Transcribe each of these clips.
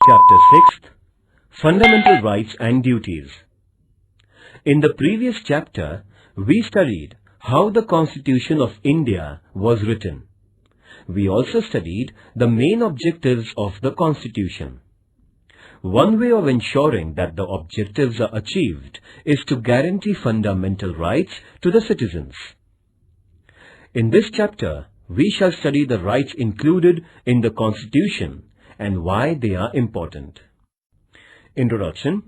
Chapter 6, Fundamental Rights and Duties. In the previous chapter, we studied how the Constitution of India was written. We also studied the main objectives of the Constitution. One way of ensuring that the objectives are achieved is to guarantee fundamental rights to the citizens. In this chapter, we shall study the rights included in the Constitution and why they are important. Introduction.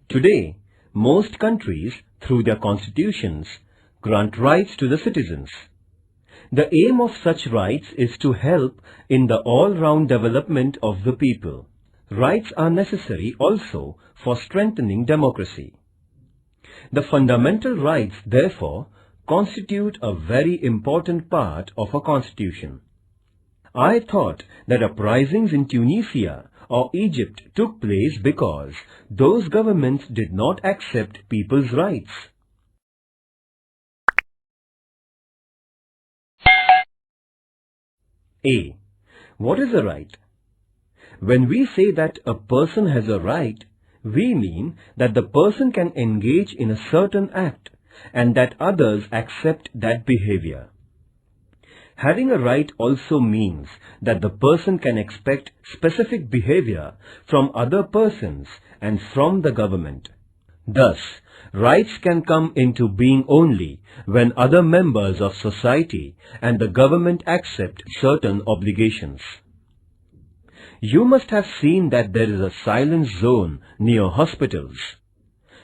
Today, most countries, through their constitutions, grant rights to the citizens. The aim of such rights is to help in the all-round development of the people. Rights are necessary also for strengthening democracy. The fundamental rights, therefore, constitute a very important part of a constitution. I thought that uprisings in Tunisia or Egypt took place because those governments did not accept people's rights. A. What is a right? When we say that a person has a right, we mean that the person can engage in a certain act and that others accept that behavior. Having a right also means that the person can expect specific behavior from other persons and from the government. Thus, rights can come into being only when other members of society and the government accept certain obligations. You must have seen that there is a silence zone near hospitals.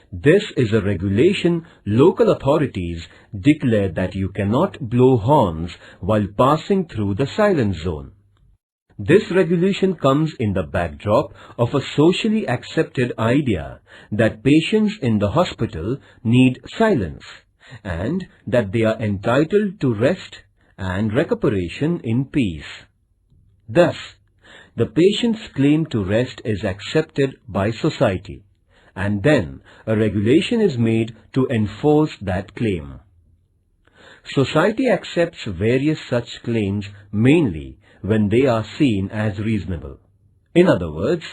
This is a regulation local authorities declare that you cannot blow horns while passing through the silence zone. This regulation comes in the backdrop of a socially accepted idea that patients in the hospital need silence and that they are entitled to rest and recuperation in peace. Thus, the patient's claim to rest is accepted by society, and then a regulation is made to enforce that claim. Society accepts various such claims mainly when they are seen as reasonable. In other words,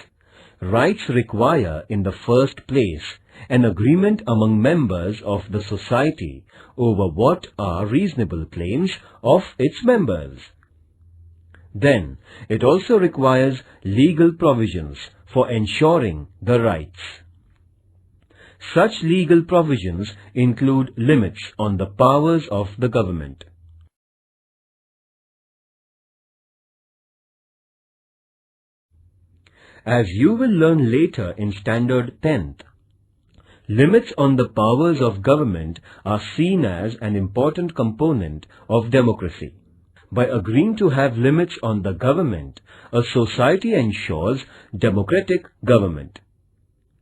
rights require in the first place an agreement among members of the society over what are reasonable claims of its members. Then, it also requires legal provisions for ensuring the rights. Such legal provisions include limits on the powers of the government. As you will learn later in Standard 10th, limits on the powers of government are seen as an important component of democracy. By agreeing to have limits on the government, a society ensures democratic government.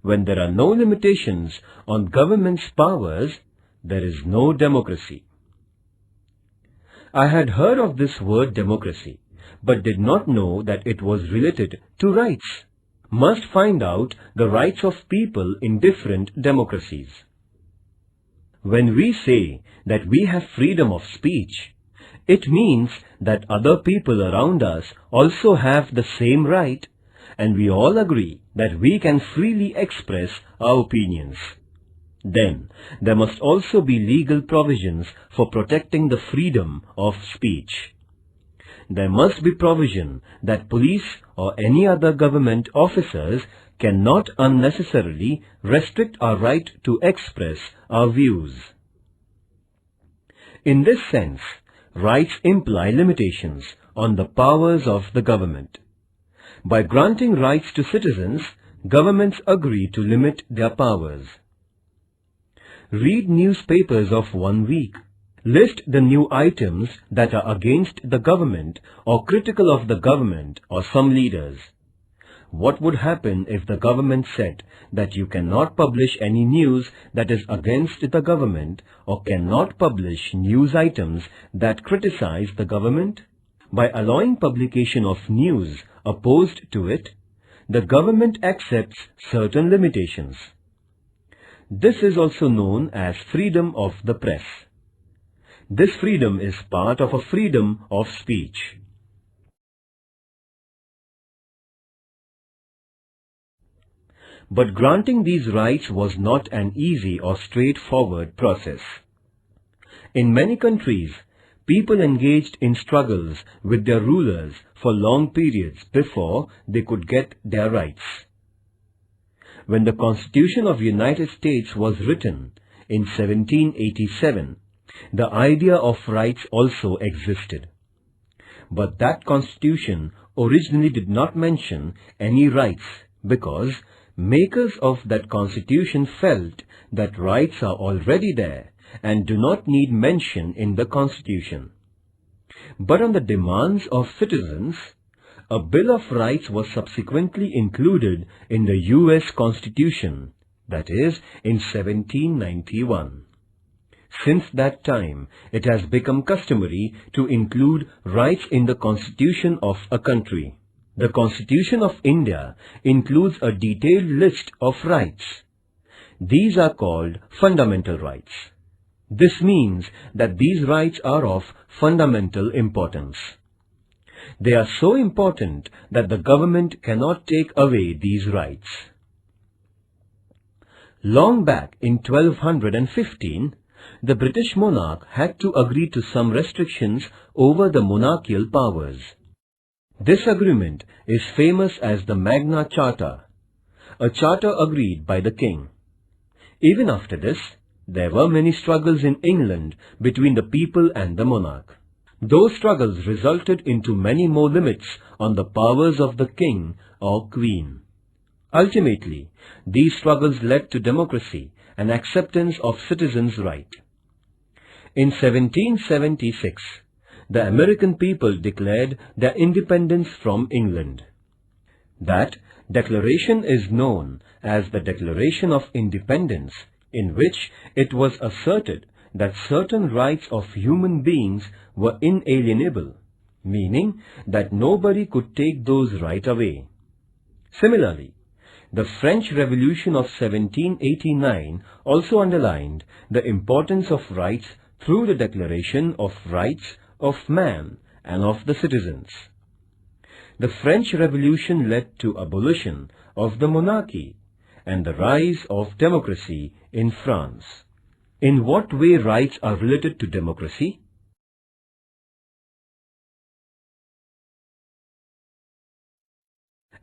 When there are no limitations on government's powers, there is no democracy. I had heard of this word democracy, but did not know that it was related to rights. Must find out the rights of people in different democracies. When we say that we have freedom of speech, it means that other people around us also have the same right, and we all agree that we can freely express our opinions. Then, there must also be legal provisions for protecting the freedom of speech. There must be provision that police or any other government officers cannot unnecessarily restrict our right to express our views. In this sense, rights imply limitations on the powers of the government. By granting rights to citizens, governments agree to limit their powers. Read newspapers of 1 week. List the new items that are against the government or critical of the government or some leaders. What would happen if the government said that you cannot publish any news that is against the government or cannot publish news items that criticize the government? By allowing publication of news opposed to it, the government accepts certain limitations. This is also known as freedom of the press. This freedom is part of a freedom of speech. But granting these rights was not an easy or straightforward process. In many countries, people engaged in struggles with their rulers for long periods before they could get their rights. When the Constitution of the United States was written in 1787, the idea of rights also existed. But that Constitution originally did not mention any rights because makers of that Constitution felt that rights are already there and do not need mention in the Constitution. But on the demands of citizens, a Bill of Rights was subsequently included in the US Constitution, that is, in 1791. Since that time, it has become customary to include rights in the Constitution of a country. The Constitution of India includes a detailed list of rights. These are called fundamental rights. This means that these rights are of fundamental importance. They are so important that the government cannot take away these rights. Long back in 1215, the British monarch had to agree to some restrictions over the monarchical powers. This agreement is famous as the Magna Charta, a charter agreed by the king. Even after this, there were many struggles in England between the people and the monarch. Those struggles resulted into many more limits on the powers of the king or queen. Ultimately, these struggles led to democracy and acceptance of citizens' rights. In 1776, the American people declared their independence from England. That declaration is known as the Declaration of Independence, in which it was asserted that certain rights of human beings were inalienable, meaning that nobody could take those rights away. Similarly, the French Revolution of 1789 also underlined the importance of rights through the Declaration of Rights of Man and of the Citizens. The French Revolution led to abolition of the monarchy and the rise of democracy in France. In what way rights are related to democracy?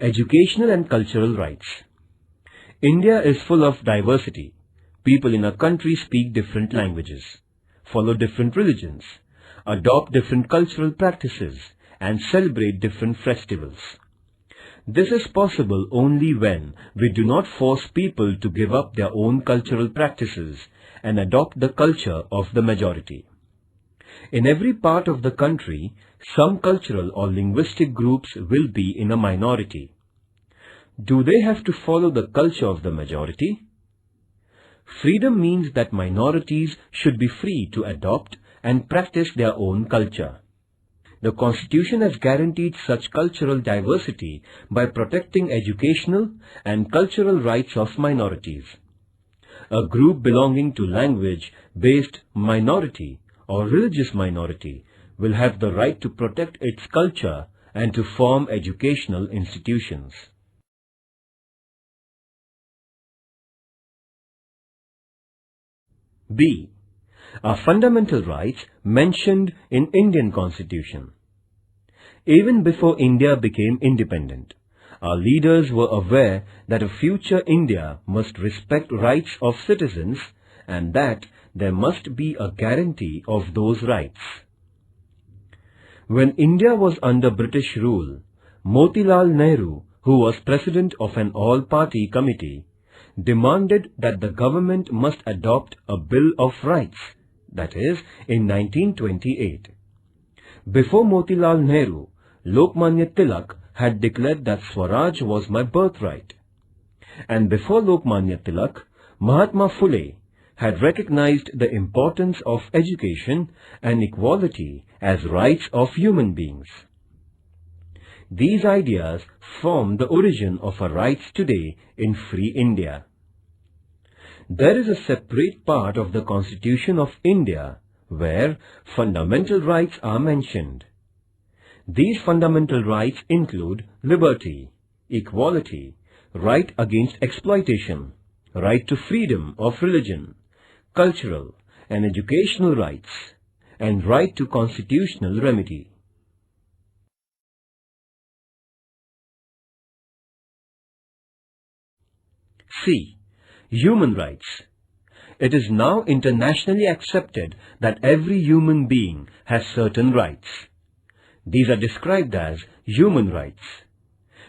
Educational and cultural rights. India is full of diversity. People in a country speak different languages, follow different religions, adopt different cultural practices, and celebrate different festivals. This is possible only when we do not force people to give up their own cultural practices and adopt the culture of the majority. In every part of the country, some cultural or linguistic groups will be in a minority. Do they have to follow the culture of the majority? Freedom means that minorities should be free to adopt and practice their own culture. The Constitution has guaranteed such cultural diversity by protecting educational and cultural rights of minorities. A group belonging to language-based minority or religious minority will have the right to protect its culture and to form educational institutions. B. Are fundamental rights mentioned in Indian Constitution. Even before India became independent, our leaders were aware that a future India must respect rights of citizens and that there must be a guarantee of those rights. When India was under British rule, Motilal Nehru, who was president of an all-party committee, demanded that the government must adopt a Bill of Rights, that is, in 1928. Before Motilal Nehru, Lokmanya Tilak had declared that Swaraj was my birthright. And before Lokmanya Tilak, Mahatma Phule had recognized the importance of education and equality as rights of human beings. These ideas form the origin of our rights today in free India. There is a separate part of the Constitution of India where fundamental rights are mentioned. These fundamental rights include liberty, equality, right against exploitation, right to freedom of religion, cultural and educational rights, and right to constitutional remedy. C. Human rights. It is now internationally accepted that every human being has certain rights. These are described as human rights.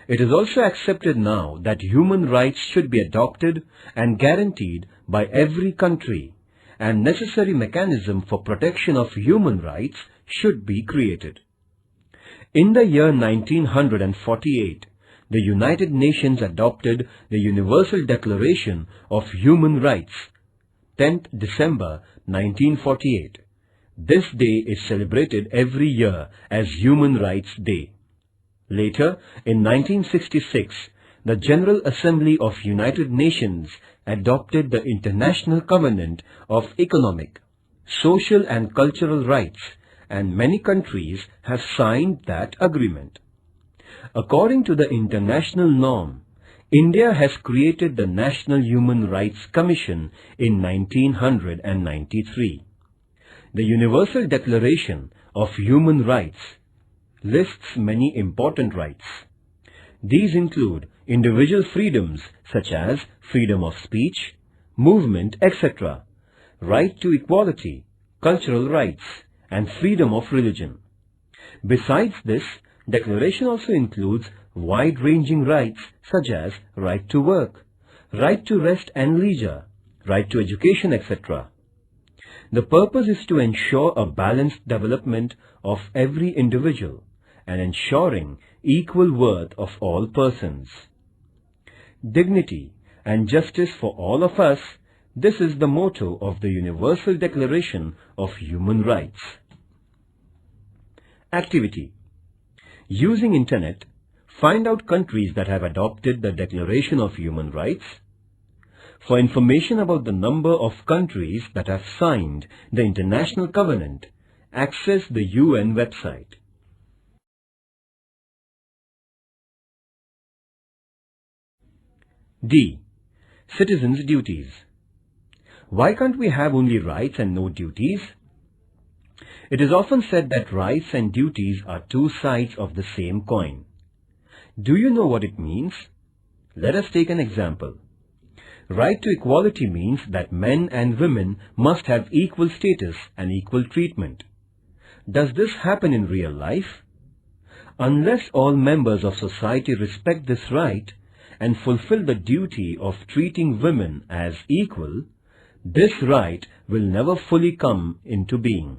It is also accepted now that human rights should be adopted and guaranteed by every country, and necessary mechanism for protection of human rights should be created. In the year 1948, the United Nations adopted the Universal Declaration of Human Rights, 10th December 1948. This day is celebrated every year as Human Rights Day. Later, in 1966, the General Assembly of United Nations adopted the International Covenant of Economic, Social and Cultural Rights, and many countries have signed that agreement. According to the international norm, India has created the National Human Rights Commission in 1993. The Universal Declaration of Human Rights lists many important rights. These include individual freedoms such as freedom of speech, movement, etc., right to equality, cultural rights, and freedom of religion. Besides this, Declaration also includes wide-ranging rights such as right to work, right to rest and leisure, right to education, etc. The purpose is to ensure a balanced development of every individual and ensuring equal worth of all persons. Dignity and justice for all of us, this is the motto of the Universal Declaration of Human Rights. Activity. Using Internet, find out countries that have adopted the Declaration of Human Rights. For information about the number of countries that have signed the International Covenant, access the UN website. D. Citizens' duties. Why can't we have only rights and no duties? It is often said that rights and duties are two sides of the same coin. Do you know what it means? Let us take an example. Right to equality means that men and women must have equal status and equal treatment. Does this happen in real life? Unless all members of society respect this right and fulfill the duty of treating women as equal, this right will never fully come into being.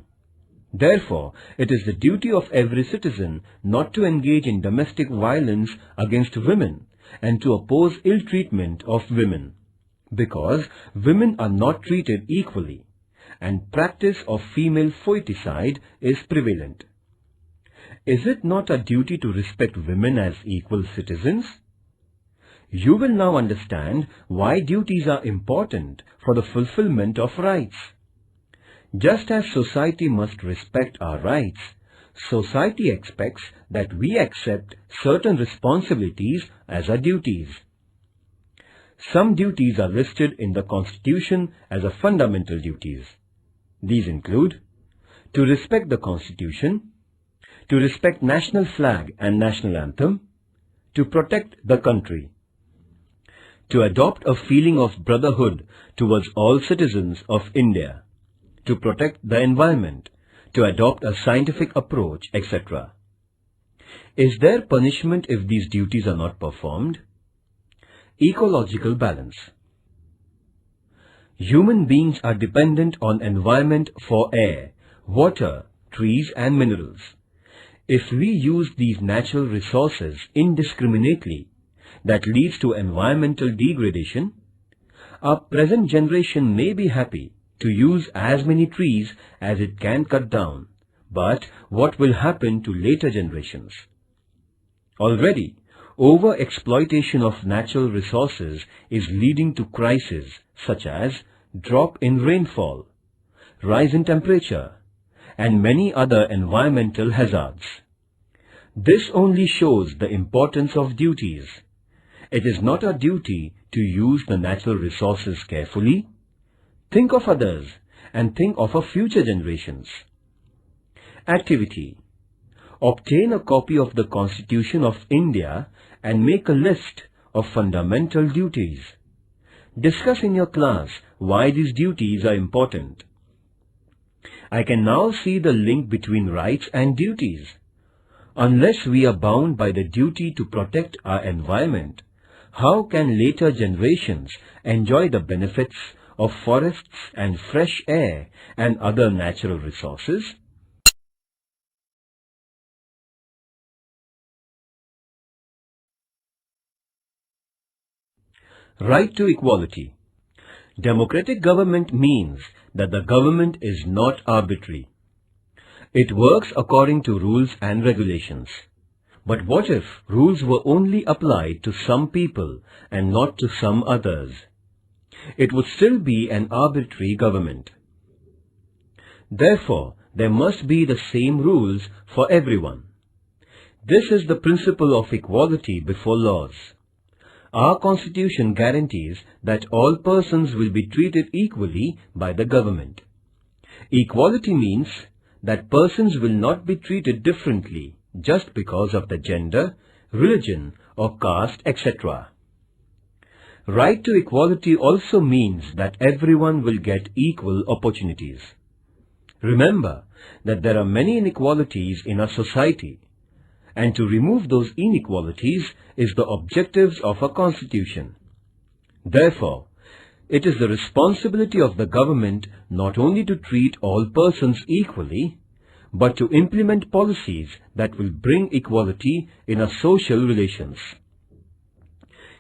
Therefore, it is the duty of every citizen not to engage in domestic violence against women and to oppose ill treatment of women, because women are not treated equally and practice of female foeticide is prevalent. Is it not a duty to respect women as equal citizens? You will now understand why duties are important for the fulfillment of rights. Just as society must respect our rights, society expects that we accept certain responsibilities as our duties. Some duties are listed in the Constitution as a fundamental duties. These include to respect the Constitution, to respect national flag and national anthem, to protect the country, to adopt a feeling of brotherhood towards all citizens of India, to protect the environment, to adopt a scientific approach, etc. Is there punishment if these duties are not performed? Ecological balance. Human beings are dependent on environment for air, water, trees and minerals. If we use these natural resources indiscriminately, that leads to environmental degradation. Our present generation may be happy to use as many trees as it can cut down, but what will happen to later generations? Already, over-exploitation of natural resources is leading to crises such as drop in rainfall, rise in temperature, and many other environmental hazards. This only shows the importance of duties. It is not our duty to use the natural resources carefully? Think of others and think of our future generations. Activity. Obtain a copy of the Constitution of India and make a list of fundamental duties. Discuss in your class why these duties are important. I can now see the link between rights and duties. Unless we are bound by the duty to protect our environment, how can later generations enjoy the benefits of forests and fresh air and other natural resources? Right to equality. Democratic government means that the government is not arbitrary. It works according to rules and regulations. But what if rules were only applied to some people and not to some others? It would still be an arbitrary government. Therefore, there must be the same rules for everyone. This is the principle of equality before laws. Our Constitution guarantees that all persons will be treated equally by the government. Equality means that persons will not be treated differently just because of the gender, religion or caste, etc. Right to equality also means that everyone will get equal opportunities. Remember that there are many inequalities in our society, and to remove those inequalities is the objectives of our Constitution. Therefore, it is the responsibility of the government not only to treat all persons equally, but to implement policies that will bring equality in our social relations.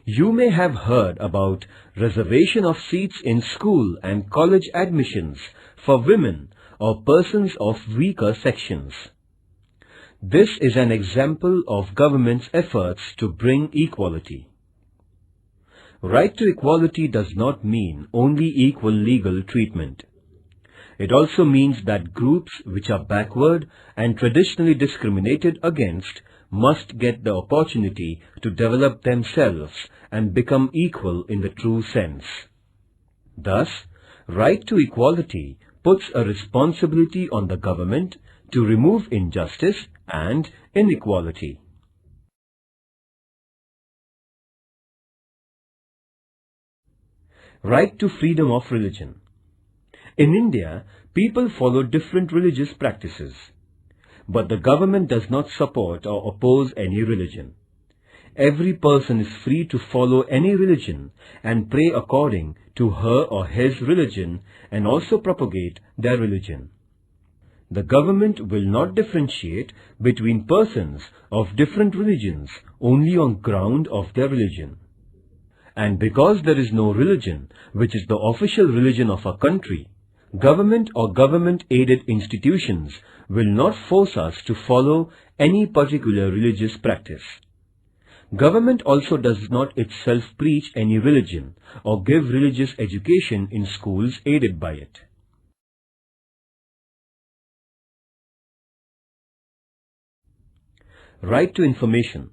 You may have heard about reservation of seats in school and college admissions for women or persons of weaker sections. This is an example of government's efforts to bring equality. Right to equality does not mean only equal legal treatment. It also means that groups which are backward and traditionally discriminated against must get the opportunity to develop themselves and become equal in the true sense. Thus, right to equality puts a responsibility on the government to remove injustice and inequality. Right to freedom of religion. In India, people follow different religious practices, but the government does not support or oppose any religion. Every person is free to follow any religion and pray according to her or his religion and also propagate their religion. The government will not differentiate between persons of different religions only on ground of their religion. And because there is no religion which is the official religion of our country, government or government-aided institutions will not force us to follow any particular religious practice. Government also does not itself preach any religion or give religious education in schools aided by it. Right to information.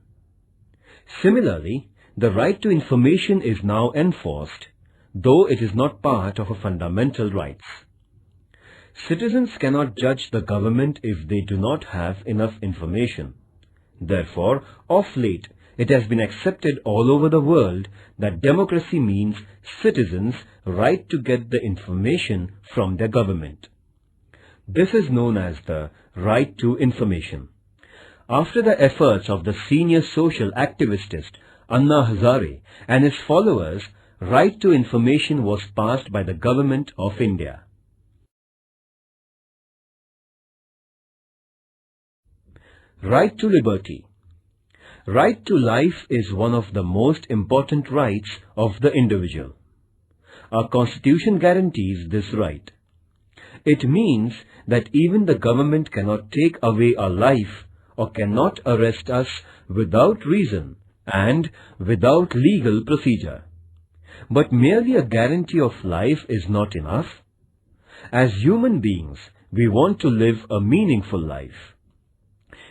Similarly, the right to information is now enforced, though it is not part of our fundamental rights. Citizens cannot judge the government if they do not have enough information. Therefore, of late, it has been accepted all over the world that democracy means citizens' right to get the information from their government. This is known as the right to information. After the efforts of the senior social activist Anna Hazare and his followers, right to information was passed by the Government of India. Right to liberty. Right to life is one of the most important rights of the individual. Our Constitution guarantees this right. It means that even the government cannot take away our life or cannot arrest us without reason and without legal procedure. But merely a guarantee of life is not enough. As human beings, we want to live a meaningful life.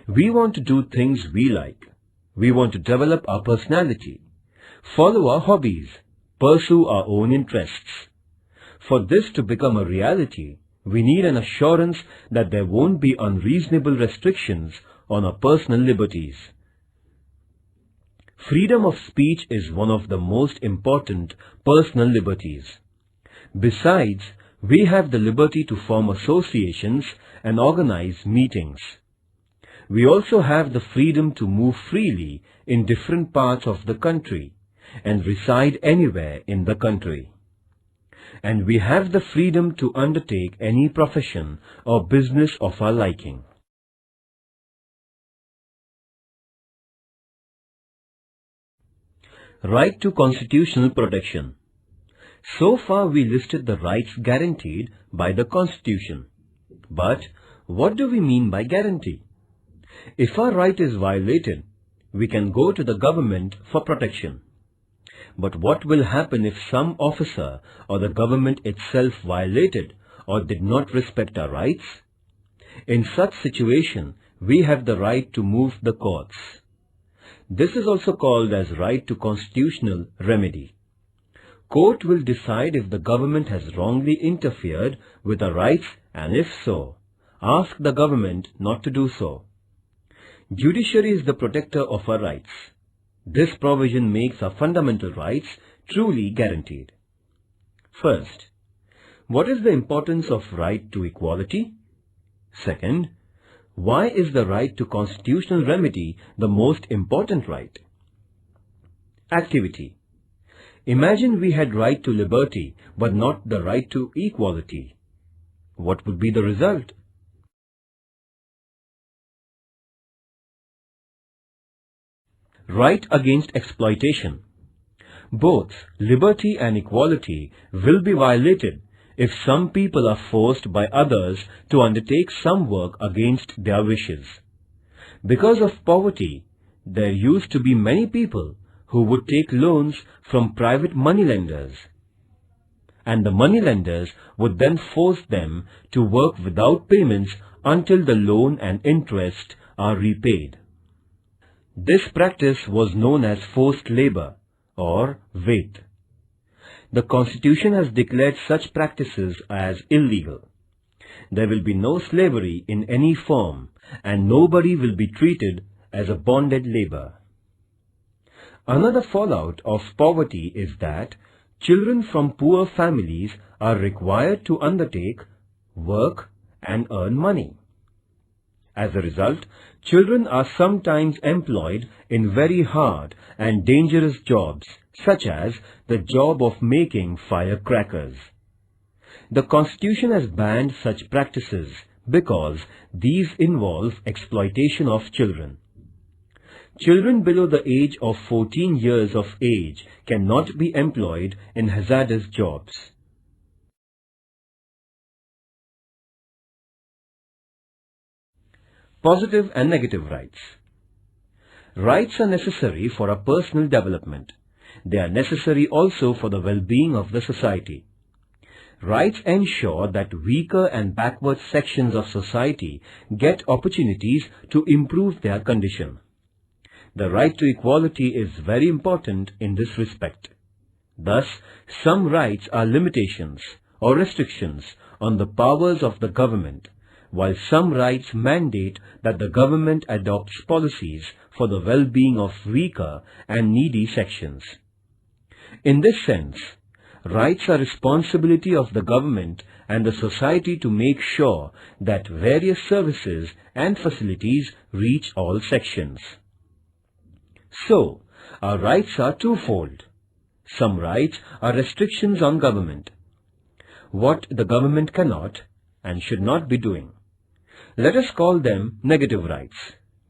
We want to do things we like. We want to develop our personality. follow our hobbies, pursue our own interests. For this to become a reality, we need an assurance that there won't be unreasonable restrictions on our personal liberties. Freedom of speech is one of the most important personal liberties. Besides, we have the liberty to form associations and organize meetings. We also have the freedom to move freely in different parts of the country and reside anywhere in the country. And we have the freedom to undertake any profession or business of our liking. Right to constitutional protection. So far we listed the rights guaranteed by the Constitution. But what do we mean by guarantee? If our right is violated, we can go to the government for protection. But what will happen if some officer or the government itself violated or did not respect our rights? In such situation, we have the right to move the courts. This is also called as right to constitutional remedy. Court will decide if the government has wrongly interfered with our rights, and if so, ask the government not to do so. Judiciary is the protector of our rights. This provision makes our fundamental rights truly guaranteed. First, what is the importance of right to equality? Second, why is the right to constitutional remedy the most important right? Activity. Imagine we had right to liberty but not the right to equality. What would be the result? Right against exploitation. Both liberty and equality will be violated if some people are forced by others to undertake some work against their wishes. Because of poverty, there used to be many people who would take loans from private moneylenders, and the moneylenders would then force them to work without payments until the loan and interest are repaid. This practice was known as forced labor or wait. The Constitution has declared such practices as illegal. There will be no slavery in any form, and nobody will be treated as a bonded labor. Another fallout of poverty is that children from poor families are required to undertake work and earn money. As a result, children are sometimes employed in very hard and dangerous jobs, such as the job of making firecrackers. The Constitution has banned such practices because these involve exploitation of children. Children below the age of 14 years of age cannot be employed in hazardous jobs. Positive and negative rights. Rights are necessary for our personal development. They are necessary also for the well-being of the society. Rights ensure that weaker and backward sections of society get opportunities to improve their condition. The right to equality is very important in this respect. Thus, some rights are limitations or restrictions on the powers of the government, while some rights mandate that the government adopts policies for the well-being of weaker and needy sections. In this sense, rights are responsibility of the government and the society to make sure that various services and facilities reach all sections. So, our rights are twofold. Some rights are restrictions on government, what the government cannot and should not be doing. Let us call them negative rights,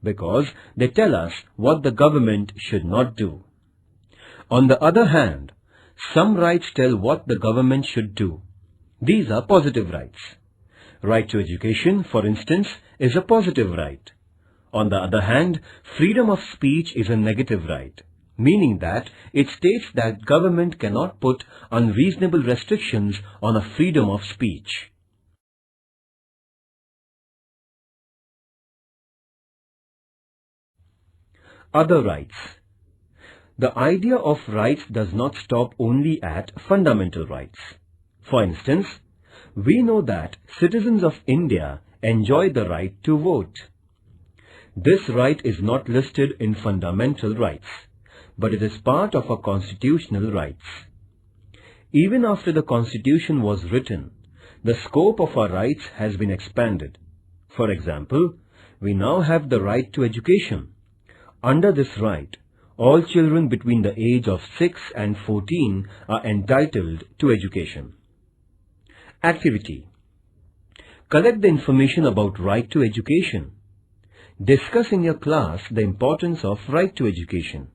because they tell us what the government should not do. On the other hand, some rights tell what the government should do. These are positive rights. Right to education, for instance, is a positive right. On the other hand, freedom of speech is a negative right, meaning that it states that government cannot put unreasonable restrictions on a freedom of speech. Other rights. The idea of rights does not stop only at fundamental rights. For instance, we know that citizens of India enjoy the right to vote. This right is not listed in fundamental rights, but it is part of our constitutional rights. Even after the Constitution was written, the scope of our rights has been expanded. For example, we now have the right to education. Under this right, all children between the age of 6 and 14 are entitled to education. Activity. Collect the information about right to education. Discuss in your class the importance of right to education.